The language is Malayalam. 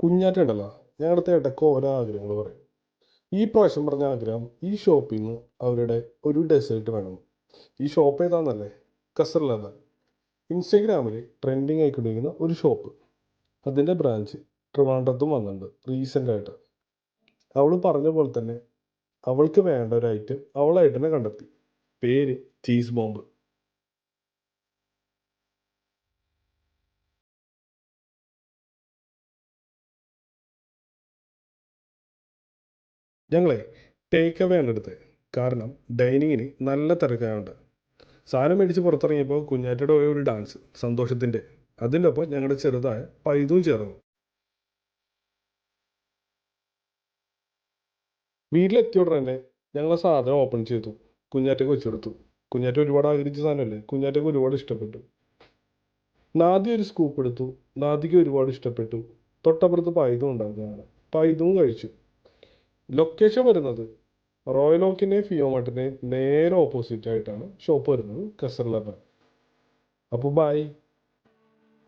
കുഞ്ഞാറ്റുണ്ടല്ലോ, ഞങ്ങളുടെ ഇടയ്ക്ക് ഓരോ ആഗ്രഹങ്ങൾ പറയും. ഈ പ്രാവശ്യം പറഞ്ഞ ആഗ്രഹം ഈ ഷോപ്പിൽ നിന്ന് അവരുടെ ഒരു ഡെസേർട്ട് വേണം. ഈ ഷോപ്പ് ഏതാണെന്നല്ലേ? കസർലല്ല. ഇൻസ്റ്റഗ്രാമിൽ ട്രെൻഡിങ് ആയിക്കൊണ്ടിരിക്കുന്ന ഒരു ഷോപ്പ്. അതിൻ്റെ ബ്രാഞ്ച് ട്രിവാൻഡ്രത്തും വന്നിട്ടുണ്ട് റീസെൻ്റായിട്ട്. അവൾ പറഞ്ഞ പോലെ തന്നെ അവൾക്ക് വേണ്ട ഒരു ഐറ്റം അവളായിട്ട് തന്നെ കണ്ടെത്തി. പേര് ചീസ് ബോംബ്. ഞങ്ങളെ ടേക്ക് അവേ ആണ് എടുത്തത്. കാരണം ഡൈനിങ്ങിന് നല്ല തിരക്കായുണ്ട്. സാധനം മേടിച്ച് പുറത്തിറങ്ങിയപ്പോൾ കുഞ്ഞാറ്റയുടെ ഒരു ഡാൻസ് സന്തോഷത്തിൻ്റെ. അതിൻ്റെ ഒപ്പം ഞങ്ങളുടെ ചെറുതായ പൈതും ചേർന്നു. വീട്ടിലെത്തിയ ഉടനെ തന്നെ ഞങ്ങൾ സാധനം ഓപ്പൺ ചെയ്തു. കുഞ്ഞാറ്റയ്ക്ക് വെച്ചെടുത്തു. കുഞ്ഞാറ്റ ഒരുപാട് ആഗ്രഹിച്ച സാധനമല്ലേ, കുഞ്ഞാറ്റയ്ക്ക് ഒരുപാട് ഇഷ്ടപ്പെട്ടു. നാദി ഒരു സ്കൂപ്പ് എടുത്തു. നാദിക്ക് ഒരുപാട് ഇഷ്ടപ്പെട്ടു. തൊട്ടപ്പുറത്ത് പൈതും ഉണ്ടായിരുന്നതാണ്. പൈതും കഴിച്ചു. ലൊക്കേഷൻ വരുന്നത് റോയൽ ഓക്കിനെ ഫിയോമാർട്ടിനെ നേരെ ഓപ്പോസിറ്റ് ആയിട്ടാണ് ഷോപ്പ് വരുന്നത്, കസർലബ. അപ്പോൾ ബൈ.